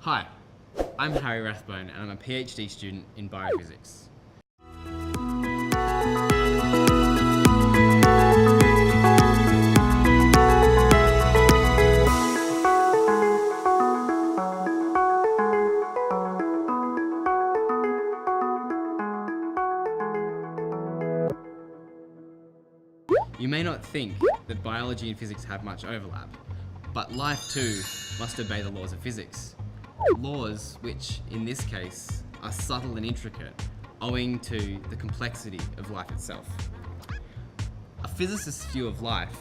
Hi, I'm Harry Rathbone and I'm a PhD student in Biophysics. You may not think that biology and physics have much overlap, but life too must obey the laws of physics. Laws which, in this case, are subtle and intricate, owing to the complexity of life itself. A physicist's view of life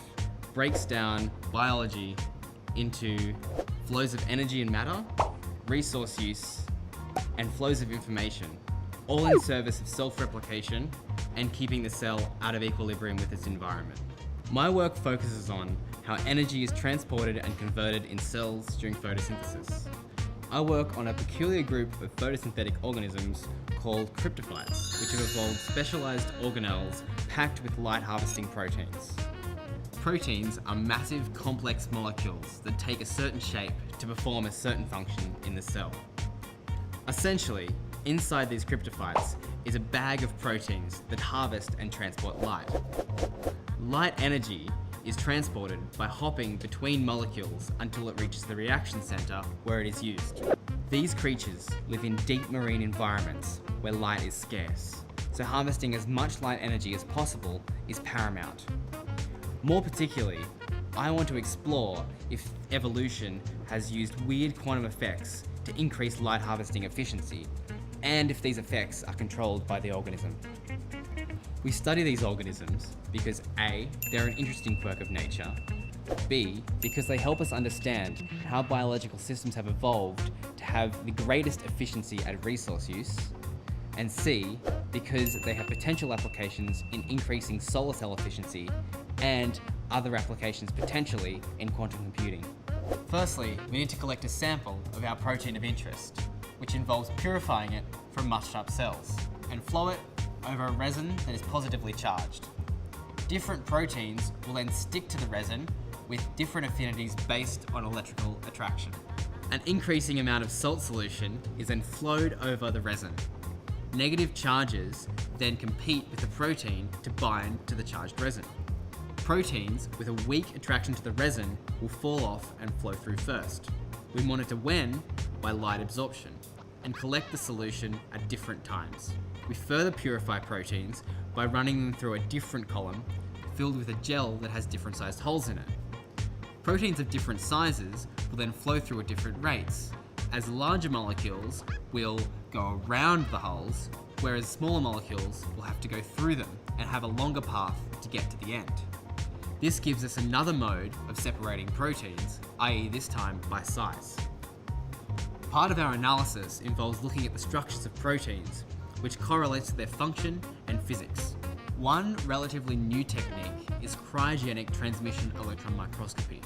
breaks down biology into flows of energy and matter, resource use, and flows of information, all in service of self-replication and keeping the cell out of equilibrium with its environment. My work focuses on how energy is transported and converted in cells during photosynthesis. I work on a peculiar group of photosynthetic organisms called cryptophytes, which have evolved specialized organelles packed with light-harvesting proteins. Proteins are massive, complex molecules that take a certain shape to perform a certain function in the cell. Essentially, inside these cryptophytes is a bag of proteins that harvest and transport light. Light energy is transported by hopping between molecules until it reaches the reaction center where it is used. These creatures live in deep marine environments where light is scarce, so harvesting as much light energy as possible is paramount. More particularly, I want to explore if evolution has used weird quantum effects to increase light harvesting efficiency, and if these effects are controlled by the organism. We study these organisms because A, they're an interesting quirk of nature, B, because they help us understand how biological systems have evolved to have the greatest efficiency at resource use, and C, because they have potential applications in increasing solar cell efficiency and other applications potentially in quantum computing. Firstly, we need to collect a sample of our protein of interest, which involves purifying it from mushed up cells, and flow it over a resin that is positively charged. Different proteins will then stick to the resin with different affinities based on electrical attraction. An increasing amount of salt solution is then flowed over the resin. Negative charges then compete with the protein to bind to the charged resin. Proteins with a weak attraction to the resin will fall off and flow through first. We monitor when by light absorption and collect the solution at different times. We further purify proteins by running them through a different column filled with a gel that has different sized holes in it. Proteins of different sizes will then flow through at different rates, as larger molecules will go around the holes, whereas smaller molecules will have to go through them and have a longer path to get to the end. This gives us another mode of separating proteins, i.e. this time by size. Part of our analysis involves looking at the structures of proteins, which correlates to their function and physics. One relatively new technique is cryogenic transmission electron microscopy.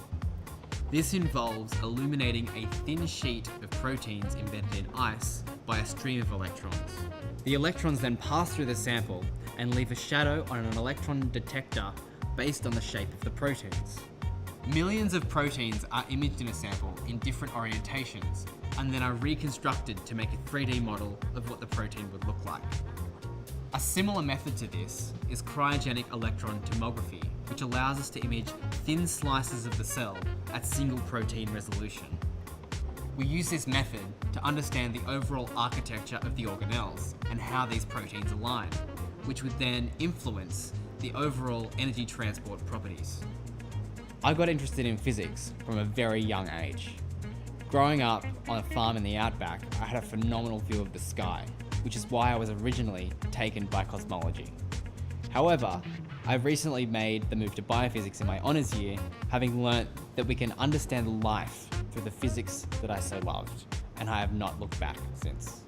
This involves illuminating a thin sheet of proteins embedded in ice by a stream of electrons. The electrons then pass through the sample and leave a shadow on an electron detector based on the shape of the proteins. Millions of proteins are imaged in a sample in different orientations and then are reconstructed to make a 3D model of what the protein would look like. A similar method to this is cryogenic electron tomography, which allows us to image thin slices of the cell at single protein resolution. We use this method to understand the overall architecture of the organelles and how these proteins align, which would then influence the overall energy transport properties. I got interested in physics from a very young age. Growing up on a farm in the outback, I had a phenomenal view of the sky, which is why I was originally taken by cosmology. However, I've recently made the move to biophysics in my honours year, having learnt that we can understand life through the physics that I so loved, and I have not looked back since.